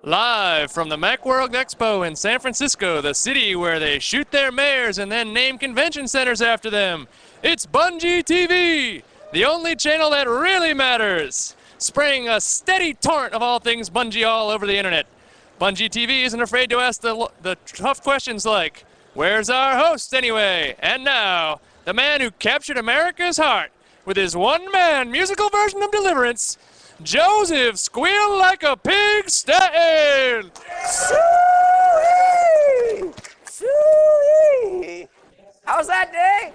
Live from the Macworld Expo in San Francisco, the city where they shoot their mayors and then name convention centers after them, it's Bungie TV, the only channel that really matters, spraying a steady torrent of all things Bungie all over the internet. Bungie TV isn't afraid to ask the tough questions like, where's our host anyway? And now, the man who captured America's heart with his one-man musical version of Deliverance, Joseph Squeal Like a Pig Staten! Soo-ee! Soo-ee! How's that day?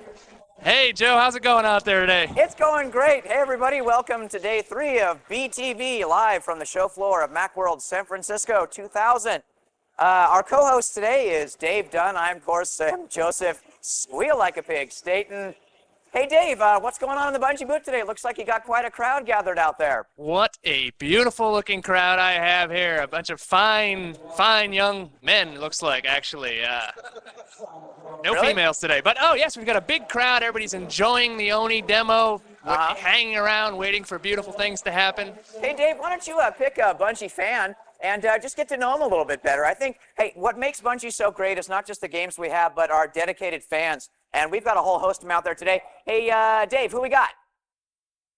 Hey, Joe, how's it going out there today? It's going great. Hey, everybody, welcome to day 3 of BTV, live from the show floor of Macworld San Francisco 2000. Our co-host today is Dave Dunn. I'm, of course, Joseph Squeal Like a Pig Staten. Hey, Dave, what's going on in the Bungie booth today? It looks like you got quite a crowd gathered out there. What a beautiful-looking crowd I have here. A bunch of fine young men, it looks like, actually. No Really? females today. But, oh, yes, we've got a big crowd. Everybody's enjoying the Oni demo, hanging around, waiting for beautiful things to happen. Hey, Dave, why don't you pick a Bungie fan and just get to know them a little bit better? I think, hey, what makes Bungie so great is not just the games we have, but our dedicated fans. And we've got a whole host of them out there today. Hey, Dave, who we got?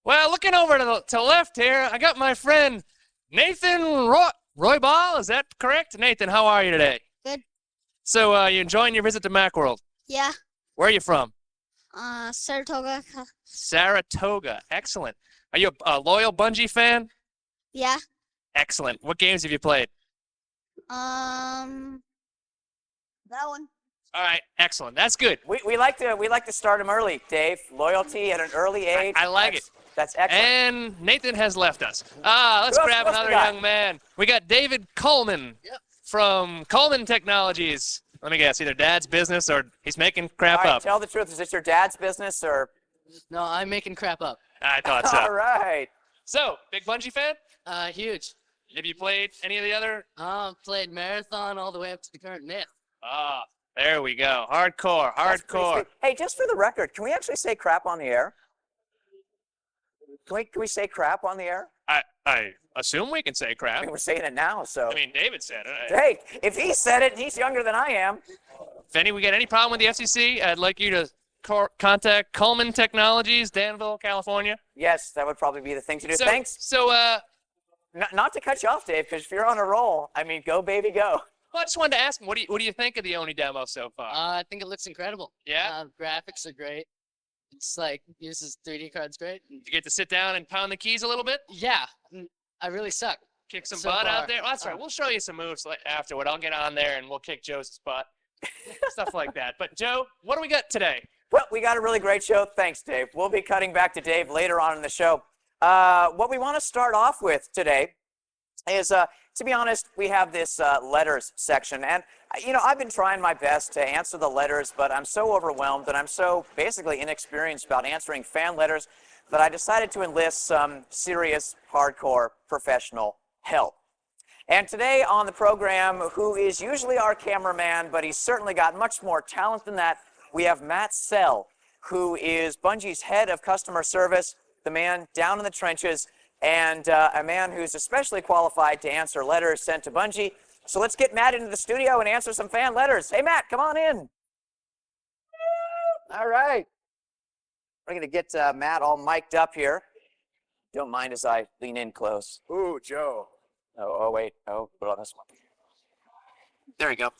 Well, looking over to the left here, I got my friend Nathan Roybal. Is that correct? Nathan, how are you today? Good. So, you enjoying your visit to Macworld? Yeah. Where are you from? Saratoga. Saratoga. Excellent. Are you a loyal Bungie fan? Yeah. Excellent. What games have you played? That one. All right, excellent. That's good. We like to start them early, Dave. Loyalty at an early age. I like it. That's excellent. And Nathan has left us. Let's grab another young man. We got David Coleman from Coleman Technologies. Let me guess, either dad's business or he's making crap All right, up. tell the truth. Is this your dad's business or? No, I'm making crap up. I thought so. All right. So, big Bungie fan? Huge. Have you played any of the other? Played Marathon all the way up to the current myth. There we go. Hardcore, That's pretty hardcore. sweet. Hey, just for the record, can we actually say crap on the air? Can we say crap on the air? I assume we can say crap. I mean, we're saying it now, so. I mean, David said it. Hey, if he said it, he's younger than I am. If we get any problem with the FCC, I'd like you to contact Coleman Technologies, Danville, California. Yes, that would probably be the thing to do. So, Thanks. So, Not to cut you off, Dave, because if you're on a roll, I mean, go, baby, go. well, I just wanted to ask him, what do you think of the Oni demo so far? I think it looks incredible. Yeah? Graphics are great. It's like, uses 3D cards great. Did you get to sit down and pound the keys a little bit? Yeah, I really suck. Kick some So butt far. out there? Well, that's right. We'll show you some moves afterward. I'll get on there and we'll kick Joe's butt. Stuff like that. But, Joe, what do we got today? Well, we got a really great show. Thanks, Dave. We'll be cutting back to Dave later on in the show. What we want to start off with today is, to be honest, we have this letters section. And, you know, I've been trying my best to answer the letters, but I'm so overwhelmed and I'm so basically inexperienced about answering fan letters that I decided to enlist some serious, hardcore, professional help. And today on the program, who is usually our cameraman, but he's certainly got much more talent than that, we have Matt Sell, who is Bungie's head of customer service, the man down in the trenches, and a man who's especially qualified to answer letters sent to Bungie. So let's get Matt into the studio and answer some fan letters. Hey, Matt, come on in. All right. We're going to get Matt all mic'd up here. Don't mind as I lean in close. Ooh, Joe. Oh, wait. Oh, put on this one. There we go.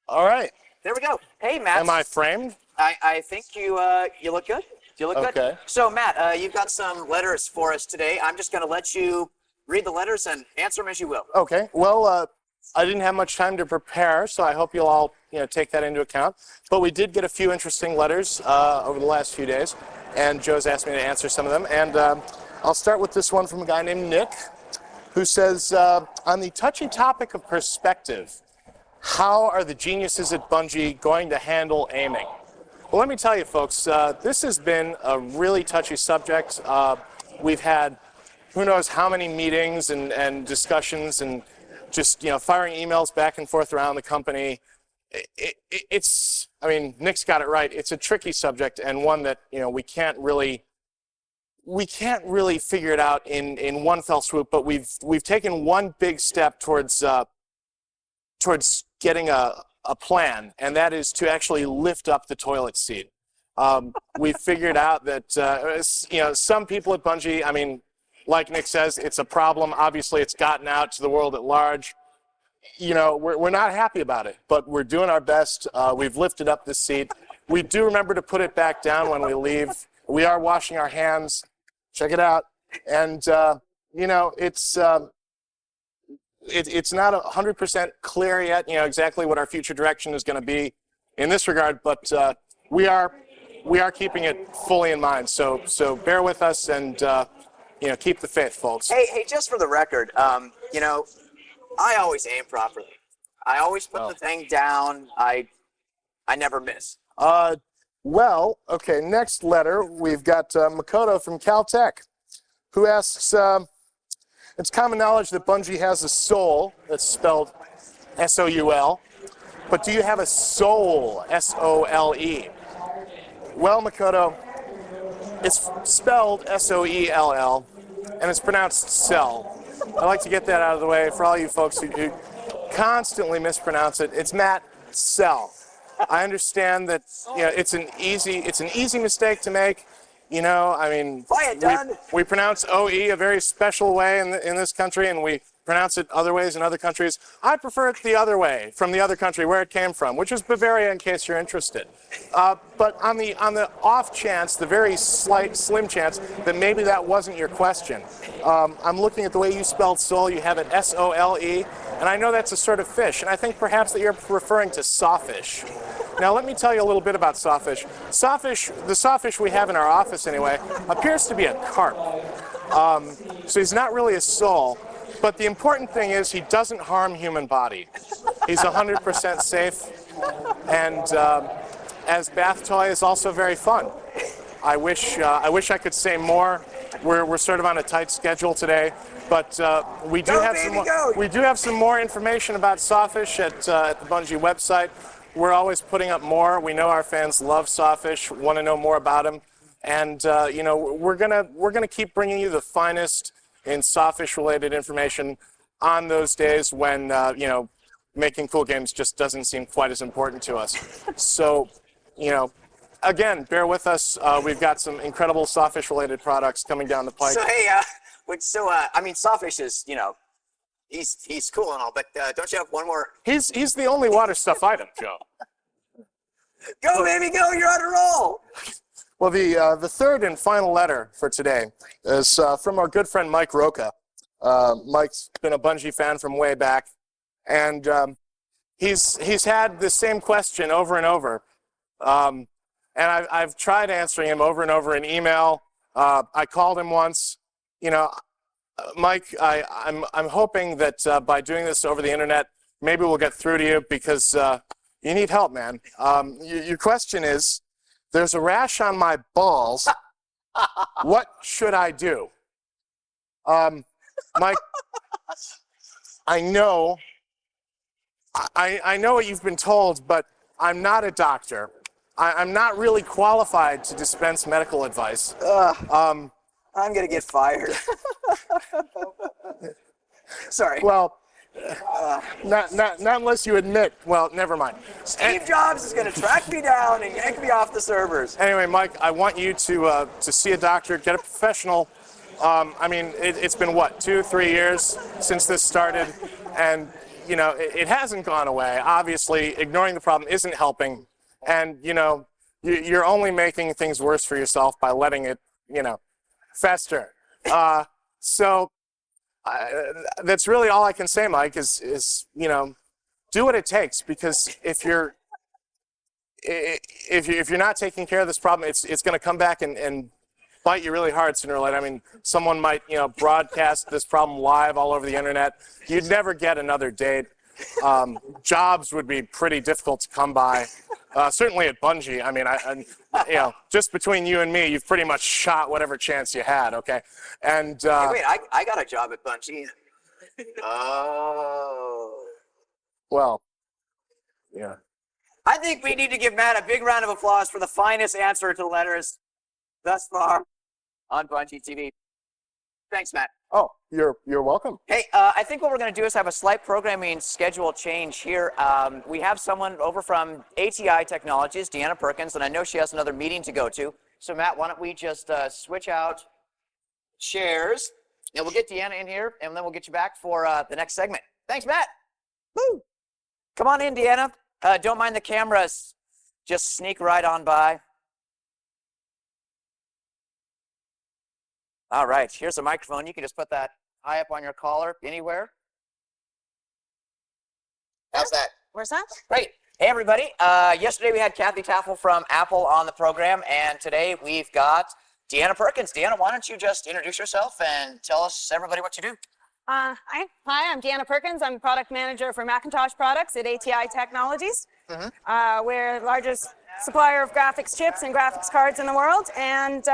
All right. There we go. Hey, Matt. Am I framed? I think you look good. You look good. Okay. So, Matt, you've got some letters for us today. I'm just going to let you read the letters and answer them as you will. Okay. Well, I didn't have much time to prepare, so I hope you'll all take that into account. But we did get a few interesting letters over the last few days, and Joe's asked me to answer some of them. And I'll start with this one from a guy named Nick, who says, on the touchy topic of perspective, how are the geniuses at Bungie going to handle aiming? Well, let me tell you, folks, this has been a really touchy subject. We've had who knows how many meetings and discussions and just firing emails back and forth around the company. it's, I mean, Nick's got it right. It's a tricky subject and one that, you know, we can't really figure it out in one fell swoop, but we've taken one big step towards getting a plan, and that is to actually lift up the toilet seat. We figured out that, you know, some people at Bungie, I mean, like Nick says, it's a problem. Obviously, it's gotten out to the world at large. You know, we're not happy about it, but we're doing our best. We've lifted up the seat. We do remember to put it back down when we leave. We are washing our hands. Check it out. And, you know, it's not 100% clear yet, you know, exactly what our future direction is going to be in this regard, but we are keeping it fully in mind. So bear with us and, you know, keep the faith, folks. Hey, just for the record, you know, I always aim properly. I always put the thing down. I never miss. Well, okay, next letter, we've got Makoto from Caltech, who asks, it's common knowledge that Bungie has a soul, that's spelled S-O-U-L, but do you have a soul, S-O-L-E? Well, Makoto, it's spelled S-O-E-L-L, and it's pronounced cell. I like to get that out of the way for all you folks who constantly mispronounce it. It's Matt Cell. I understand that, you know, it's an easy mistake to make. You know, I mean, we pronounce OE a very special way in this country, and we pronounce it other ways in other countries. I prefer it the other way, from the other country where it came from, which is Bavaria, in case you're interested. But on the off chance, the very slim chance that maybe that wasn't your question, I'm looking at the way you spelled soul. You have it S-O-L-E, and I know that's a sort of fish, and I think perhaps that you're referring to sawfish. Now, let me tell you a little bit about sawfish. The sawfish we have in our office anyway, appears to be a carp. So he's not really a soul, but the important thing is he doesn't harm human body. He's 100% safe, and as bath toy is also very fun. I wish I could say more. We're sort of on a tight schedule today, but we do have some more information about sawfish at the Bungie website. We're always putting up more. We know our fans love sawfish, want to know more about them, and you know, we're gonna keep bringing you the finest in sawfish-related information on those days when you know, making cool games just doesn't seem quite as important to us. So, you know, again, bear with us. We've got some incredible sawfish-related products coming down the pike. So hey, I mean, sawfish is, you know, he's cool and all, but don't you have one more? He's the only water stuff item, Joe. Go, baby, go! You're on a roll. Well, the third and final letter for today is from our good friend Mike Roca. Mike's been a Bungie fan from way back, and he's had the same question over and over. And I've tried answering him over and over in email. I called him once. You know, Mike, I'm hoping that by doing this over the internet, maybe we'll get through to you, because you need help, man. Your question is, there's a rash on my balls. What should I do? Mike, I know what you've been told, but I'm not a doctor. I'm not really qualified to dispense medical advice. I'm gonna get fired. Sorry. Well, not unless you admit. Well, never mind. Steve Jobs is gonna track me down and yank me off the servers. Anyway, Mike, I want you to see a doctor, get a professional. I mean, it's been what, 2-3 years since this started, and you know, it hasn't gone away. Obviously, ignoring the problem isn't helping, and you know, you're only making things worse for yourself by letting it, you know, fester. So that's really all I can say, Mike, is you know, do what it takes, because if you're not taking care of this problem, it's going to come back and bite you really hard sooner or later. I mean, someone might, you know, broadcast this problem live all over the internet. You'd never get another date. Jobs would be pretty difficult to come by. Certainly at Bungie. I mean, you know, just between you and me, you've pretty much shot whatever chance you had. Okay, and hey, wait, I got a job at Bungie. Oh. Well, yeah. I think we need to give Matt a big round of applause for the finest answer to letters thus far on Bungie TV. Thanks, Matt. Oh, you're welcome. Hey, I think what we're going to do is have a slight programming schedule change here. We have someone over from ATI Technologies, Deanna Perkins, and I know she has another meeting to go to. So, Matt, why don't we just switch out chairs, and we'll get Deanna in here, and then we'll get you back for the next segment. Thanks, Matt. Woo! Come on in, Deanna. Don't mind the cameras. Just sneak right on by. All right, here's a microphone. You can just put that high up on your collar, anywhere. How's that? Where's that? Great. Hey, everybody. Yesterday we had Kathy Taffel from Apple on the program, and today we've got Deanna Perkins. Deanna, why don't you just introduce yourself and tell us, everybody, what you do? Hi, I'm Deanna Perkins. I'm product manager for Macintosh products at ATI Technologies. We're the largest supplier of graphics chips and graphics cards in the world, and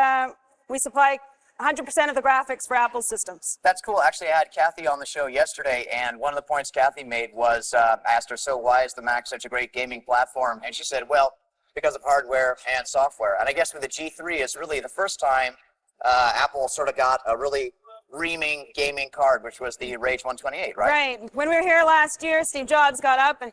we supply 100% of the graphics for Apple systems. That's cool. Actually, I had Kathy on the show yesterday, and one of the points Kathy made was, I asked her, so why is the Mac such a great gaming platform? And she said, well, because of hardware and software. And I guess with the G3 is really the first time Apple sort of got a really reaming gaming card, which was the Rage 128, right? Right. When we were here last year, Steve Jobs got up and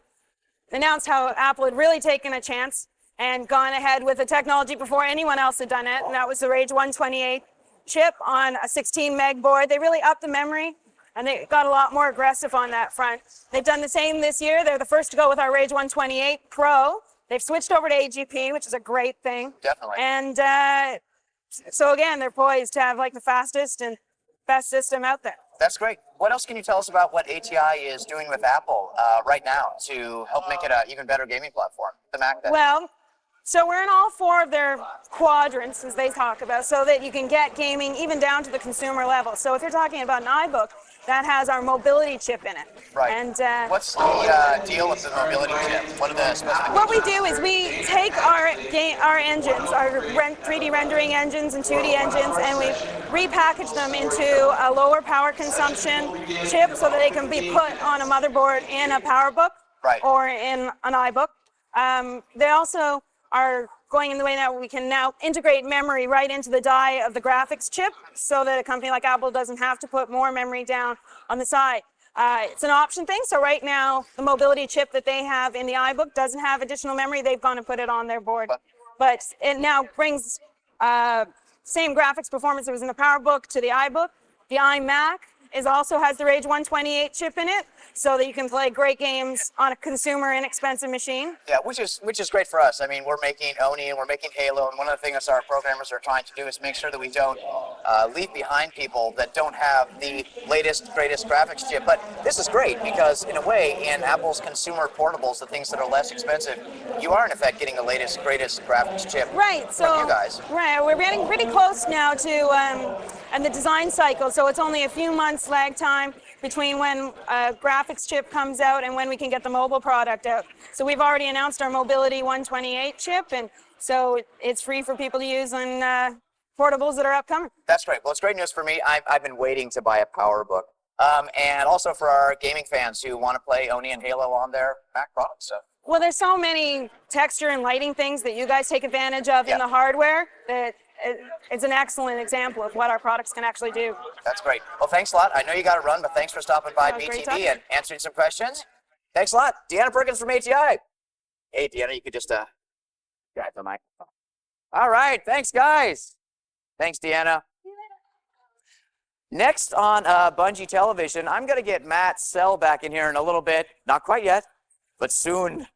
announced how Apple had really taken a chance and gone ahead with the technology before anyone else had done it, and that was the Rage 128 chip on a 16 meg board. They really upped the memory, and they got a lot more aggressive on that front. They've done the same this year. They're the first to go with our Rage 128 Pro. They've switched over to AGP, which is a great thing. Definitely. And so again, they're poised to have like the fastest and best system out there. That's great. What else can you tell us about what ATI is doing with Apple right now to help make it an even better gaming platform, the Mac? Well, so we're in all four of their quadrants, as they talk about, so that you can get gaming even down to the consumer level. So if you're talking about an iBook, that has our mobility chip in it. Right. And what's the deal with the mobility chip? What are the specifications? what we do is we take our engines, our 3D rendering engines and 2D engines, and we repackage them into a lower power consumption chip so that they can be put on a motherboard in a PowerBook or in an iBook. They also are going in the way that we can now integrate memory right into the die of the graphics chip so that a company like Apple doesn't have to put more memory down on the side. It's an option thing, so right now the mobility chip that they have in the iBook doesn't have additional memory. They've gone and put it on their board. But it now brings same graphics performance that was in the PowerBook to the iBook. The iMac also has the Rage 128 chip in it, so that you can play great games on a consumer inexpensive machine. Yeah, which is great for us. I mean, we're making Oni and we're making Halo, and one of the things our programmers are trying to do is make sure that we don't leave behind people that don't have the latest, greatest graphics chip. But this is great because, in a way, in Apple's consumer portables, the things that are less expensive, you are in effect getting the latest, greatest graphics chip from you guys. Right, we're getting pretty close now to and the design cycle, so it's only a few months lag time between when a graphics chip comes out and when we can get the mobile product out. So we've already announced our Mobility 128 chip, and so it's free for people to use on portables that are upcoming. That's great. Well, it's great news for me. I've been waiting to buy a PowerBook. And also for our gaming fans who want to play Oni and Halo on their Mac products. So. Well, there's so many texture and lighting things that you guys take advantage of in the hardware that it's an excellent example of what our products can actually do. That's great. Well, thanks a lot. I know you got to run, but thanks for stopping by BTV and answering some questions. Thanks a lot. Deanna Perkins from ATI. Hey, Deanna, you could just grab the microphone. All right. Thanks, guys. Thanks, Deanna. Next on Bungie Television, I'm going to get Matt Sell back in here in a little bit. Not quite yet, but soon.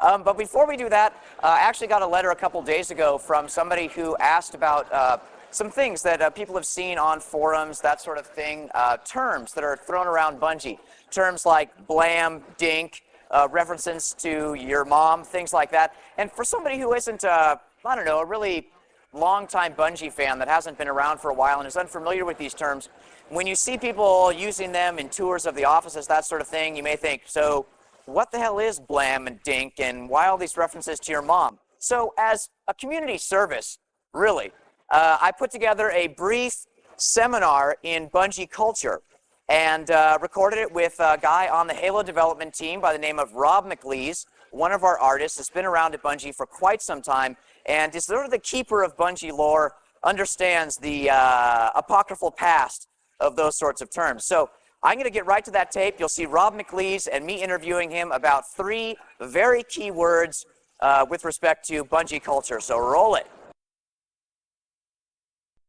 But before we do that, I actually got a letter a couple days ago from somebody who asked about some things that people have seen on forums, that sort of thing, terms that are thrown around Bungie. Terms like blam, dink, references to your mom, things like that. And for somebody who isn't, I don't know, a really long-time Bungie fan that hasn't been around for a while and is unfamiliar with these terms, when you see people using them in tours of the offices, that sort of thing, you may think, so what the hell is blam and dink, and why all these references to your mom? So as a community service, really, I put together a brief seminar in Bungie Culture. and recorded it with a guy on the Halo development team by the name of Rob McLeese, one of our artists that's been around at Bungie for quite some time, and is sort of the keeper of Bungie lore, understands the apocryphal past of those sorts of terms. So I'm going to get right to that tape. You'll see Rob McLeese and me interviewing him about 3 very key words with respect to Bungie culture. So roll it.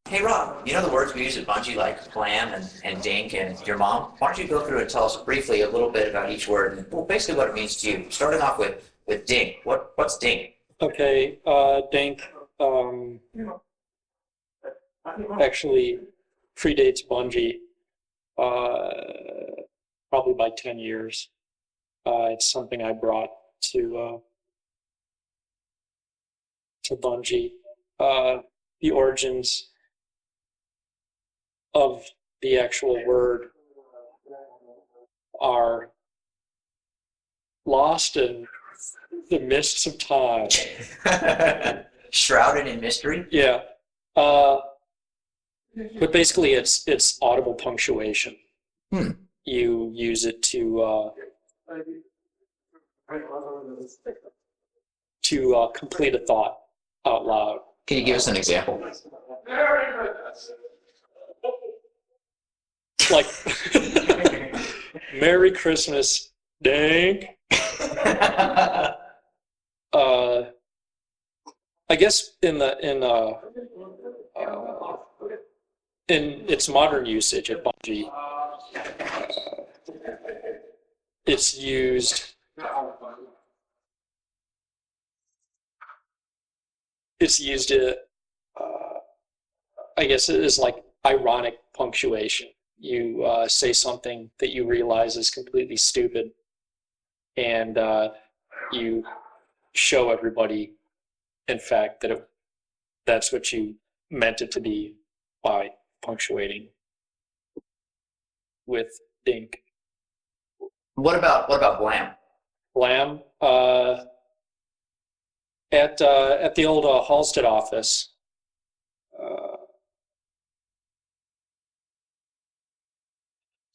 Hey Rob, you know the words we use at Bungie like blam and dink and your mom? Why don't you go through and tell us briefly a little bit about each word and well, basically what it means to you. Starting off with dink. What's dink? Okay, dink actually predates Bungie probably by 10 years. It's something I brought to Bungie. The origins of the actual word are lost in the mists of time. Shrouded in mystery? Yeah. But basically it's audible punctuation. You use it to complete a thought out loud. Can you give us an example? Like, Merry Christmas, dang. I guess in its modern usage at Bungie, it's used. I guess it is like ironic punctuation. You say something that you realize is completely stupid, and you show everybody, in fact, that that's what you meant it to be by punctuating with dink. What about blam? Blam, at the old Halstead office,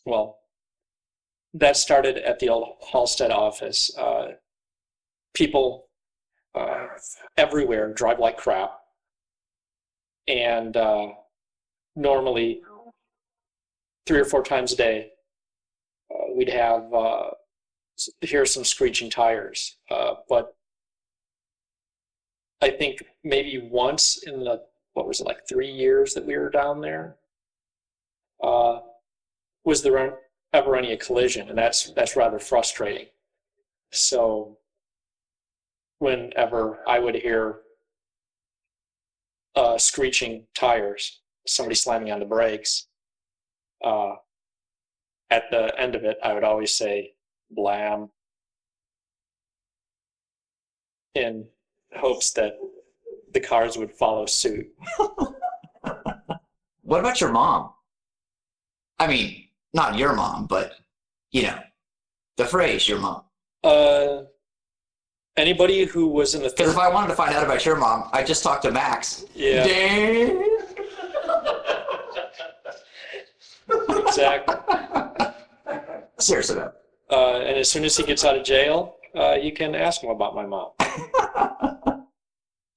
well, that started at the old Halstead office. People everywhere drive like crap, and normally 3 or 4 times a day we'd have hear some screeching tires, but I think maybe once in the, what was it, like 3 years that we were down there, was there ever any collision, and that's rather frustrating. So whenever I would hear screeching tires, somebody slamming on the brakes, at the end of it, I would always say blam, in hopes that the cars would follow suit. What about your mom? I mean, not your mom, but, you know, the phrase, your mom. Anybody who was in the Because if I wanted to find out about your mom, I just talked to Max. Yeah. Dang. Exactly. Seriously though. And as soon as he gets out of jail, you can ask him about my mom.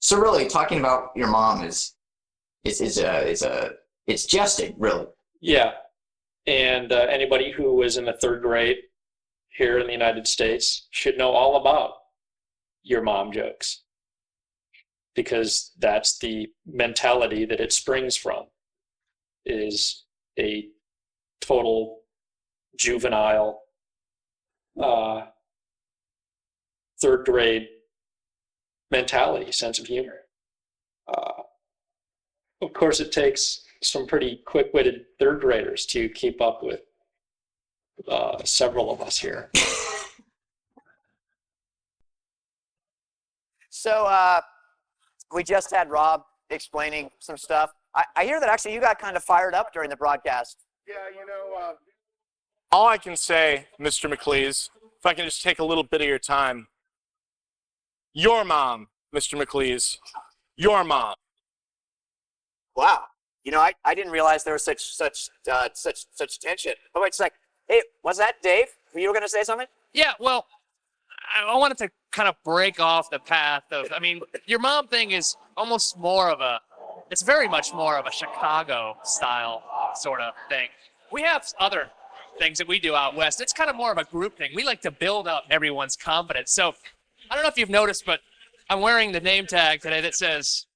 So really, talking about your mom is it's jesting, really. Yeah. And anybody who was in the 3rd grade here in the United States should know all about your mom jokes, because that's the mentality that it springs from, is a total juvenile 3rd grade mentality, sense of humor. Of course, it takes some pretty quick-witted 3rd graders to keep up with several of us here. So we just had Rob explaining some stuff. I hear that actually you got kind of fired up during the broadcast. Yeah, you know, all I can say, Mr. McLeese, if I can just take a little bit of your time. Your mom, Mr. McLeese. Your mom. Wow. You know, I didn't realize there was such tension. Oh wait a sec. Hey, was that Dave? You were gonna say something? Yeah, well, I wanted to kind of break off the path of, I mean, your mom thing is almost more of a, it's very much more of a Chicago style sort of thing. We have other things that we do out west. It's kind of more of a group thing. We like to build up everyone's confidence. So I don't know if you've noticed, but I'm wearing the name tag today that says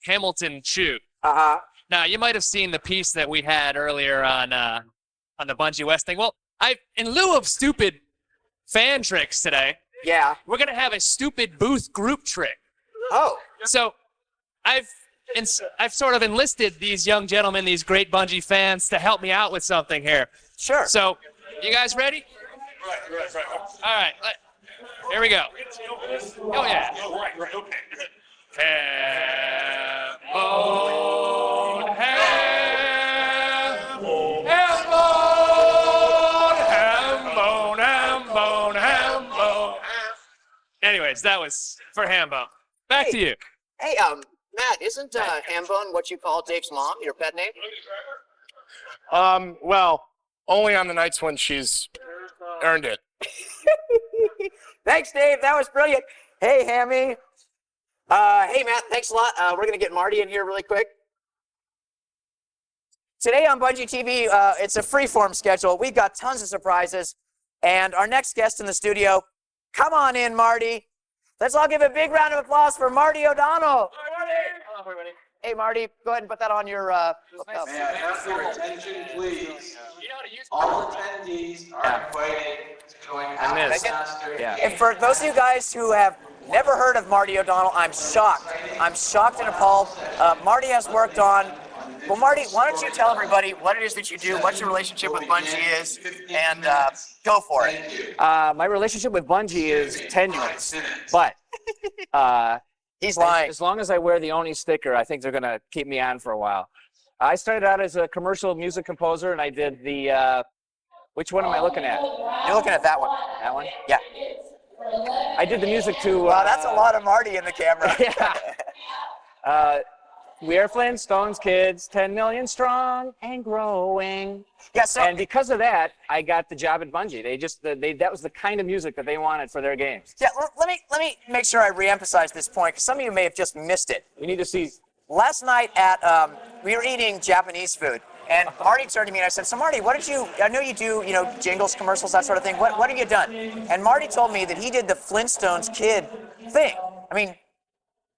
Hamilton Shoot. Uh-huh. Now, you might have seen the piece that we had earlier on the Bungie West thing. Well, in lieu of stupid fan tricks today, Yeah. we're going to have a stupid booth group trick. Oh. So I've sort of enlisted these young gentlemen, these great Bungie fans, to help me out with something here. Sure. So, you guys ready? Right. All right. Here we go. Oh, yeah. Hambone, hambone. Anyways, that was for Hambone. Back to you. Hey, Matt, isn't Hambone what you call Dave's mom, your pet name? Well, only on the nights when she's earned it. Thanks, Dave. That was brilliant. Hey, Hammy. Hey, Matt, thanks a lot. We're going to get Marty in here really quick. Today on Bungie TV, it's a freeform schedule. We've got tons of surprises. And our next guest in the studio, come on in, Marty. Let's all give a big round of applause for Marty O'Donnell. Hi, Marty. Hello, everybody. Hey, Marty, go ahead and put that on your... May I have your attention, please? All attendees are invited to join missed. Master. And for those of you guys who have never heard of Marty O'Donnell, I'm shocked. I'm shocked and appalled. Marty has worked on... Well, Marty, why don't you tell everybody what it is that you do, what your relationship with Bungie is, and go for it. My relationship with Bungie is tenuous, but He's lying. as long as I wear the Oni sticker, I think they're going to keep me on for a while. I started out as a commercial music composer, and I did the, which one am I looking at? You're looking at that one. That one? Yeah. I did the music to... Wow, that's a lot of Marty in the camera. Yeah. We are Flintstones kids, 10 million strong and growing. Yeah, so... And because of that, I got the job at Bungie. That was the kind of music that they wanted for their games. Yeah, let me make sure I reemphasize this point, because some of you may have just missed it. You need to see... Last night at, we were eating Japanese food, and Marty turned to me and I said, so Marty, what did you, I know you do, jingles, commercials, that sort of thing. What have you done? And Marty told me that he did the Flintstones kid thing. I mean,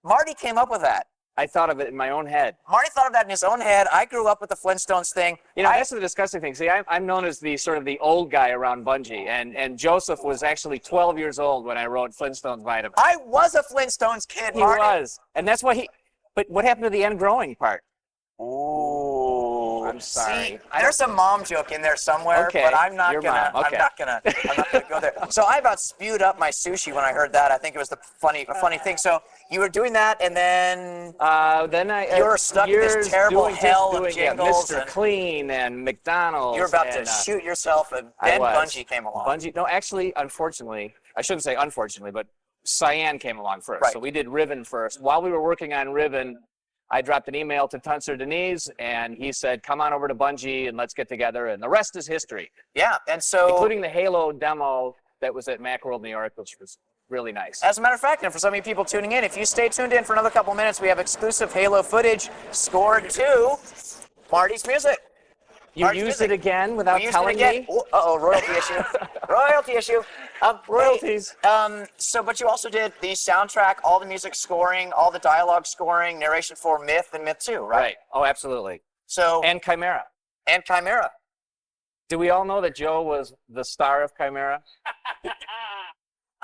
Marty came up with that. I thought of it in my own head. Marty thought of that in his own head. I grew up with the Flintstones thing. That's the disgusting thing. See, I'm known as the sort of the old guy around Bungie, and Joseph was actually 12 years old when I wrote Flintstones Vitamin. I was a Flintstones kid, Marty. He was, and that's why but what happened to the end growing part? Ooh. I'm sorry. See, there's a mom joke in there somewhere, Okay, but I'm not your gonna. mom, okay. I'm not gonna go there. So I about spewed up my sushi when I heard that. I think it was a funny thing. So you were doing that, and then you were stuck in this terrible hell of jingles. Mr. Clean and McDonald's. You were about to shoot yourself, and then Bungie came along. No, actually, unfortunately, I shouldn't say unfortunately, but Cyan came along first. Right. So we did Riven first. While we were working on Riven, I dropped an email to Tuncer Denise, and he said, come on over to Bungie and let's get together. And the rest is history. Yeah, and so... Including the Halo demo that was at Macworld, New York, which was really nice. As a matter of fact, and for some of you people tuning in, if you stay tuned in for another couple minutes, we have exclusive Halo footage scored to Marty's music. You used it again without telling me? Uh-oh, royalty issue. Royalty issue. Royalties. But you also did the soundtrack, all the music scoring, all the dialogue scoring, narration for Myth and Myth 2, right? Right. Oh, absolutely. So And Chimera. And Chimera. Do we all know that Joe was the star of Chimera?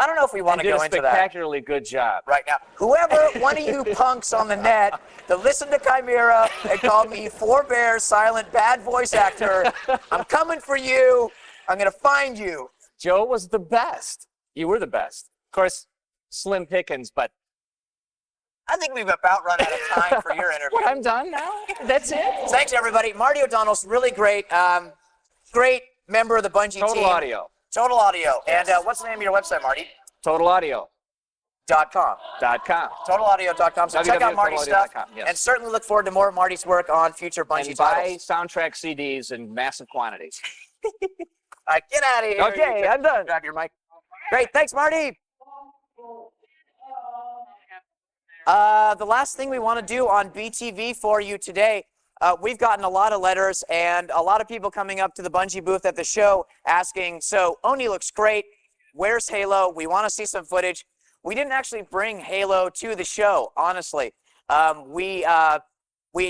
I don't know if we want to go into that. Did a spectacularly good job. Right now. Whoever, one of you punks on the net that listened to Chimera and called me Forbear, silent, bad voice actor, I'm coming for you. I'm going to find you. Joe was the best. You were the best. Of course, slim pickings, but... I think we've about run out of time for your interview. What, I'm done now? That's it? Thanks, everybody. Marty O'Donnell's really great. Great member of the Bungie team. Total Audio. Total Audio. And what's the name of your website, Marty? TotalAudio.com. .com. TotalAudio.com. So check out Marty's stuff, Yes. and certainly look forward to more of Marty's work on future Bungie And buy titles. soundtrack CDs in massive quantities. All right, get out of here. Okay, I'm done. Grab your mic. Great, thanks, Marty. The last thing we want to do on BTV for you today, we've gotten a lot of letters and a lot of people coming up to the Bungie booth at the show asking, so Oni looks great, where's Halo? We want to see some footage. We didn't actually bring Halo to the show, honestly. We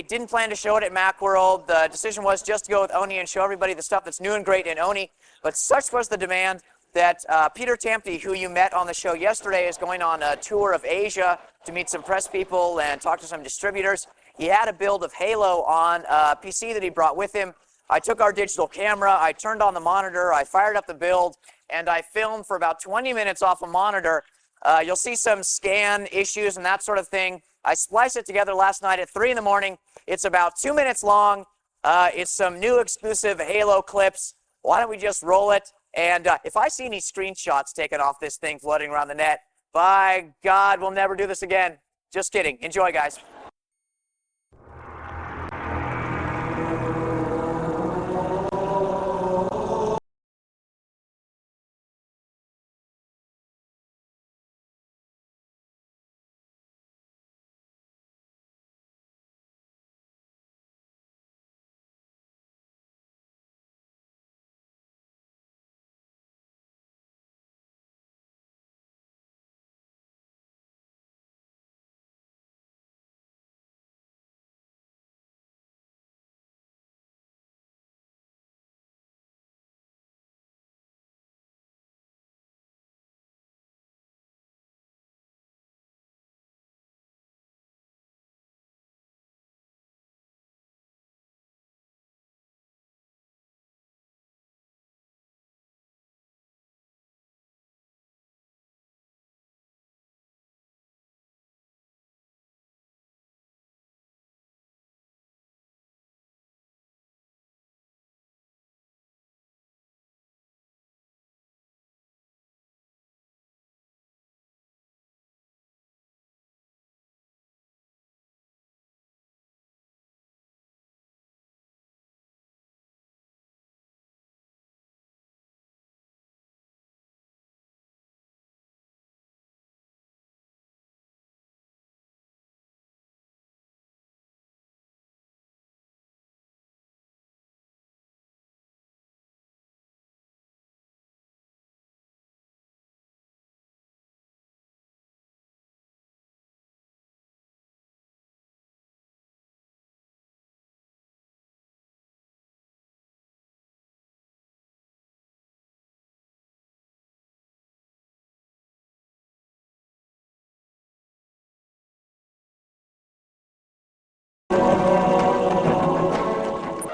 didn't plan to show it at Macworld. The decision was just to go with Oni and show everybody the stuff that's new and great in Oni. But such was the demand that Peter Tampty, who you met on the show yesterday, is going on a tour of Asia to meet some press people and talk to some distributors. He had a build of Halo on a PC that he brought with him. I took our digital camera, I turned on the monitor, I fired up the build, and I filmed for about 20 minutes off a monitor. You'll see some scan issues and that sort of thing. I spliced it together last night at 3 in the morning. It's about 2 minutes long. It's some new exclusive Halo clips. Why don't we just roll it? And if I see any screenshots taken off this thing floating around the net, by God, we'll never do this again. Just kidding. Enjoy, guys.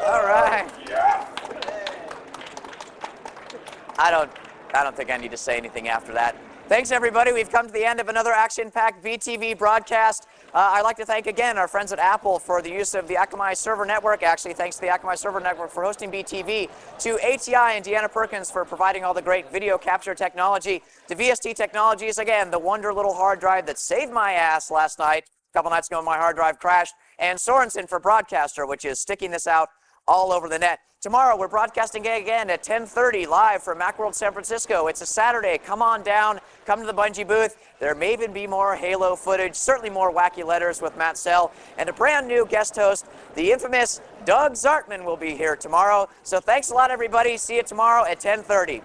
All right. I don't think I need to say anything after that. Thanks, everybody. We've come to the end of another action-packed BTV broadcast. I'd like to thank again our friends at Apple for the use of the Akamai server network. Actually, thanks to the Akamai server network for hosting BTV. To ATI and Deanna Perkins for providing all the great video capture technology. To VST Technologies, again, the wonder little hard drive that saved my ass last night. A couple nights ago, my hard drive crashed. And Sorensen for Broadcaster, which is sticking this out all over the net. Tomorrow, we're broadcasting again at 10:30 live from Macworld San Francisco. It's a Saturday. Come on down. Come to the Bungie booth. There may even be more Halo footage, certainly more wacky letters with Matt Sell, and a brand new guest host, the infamous Doug Zartman will be here tomorrow. So thanks a lot, everybody. See you tomorrow at 10:30.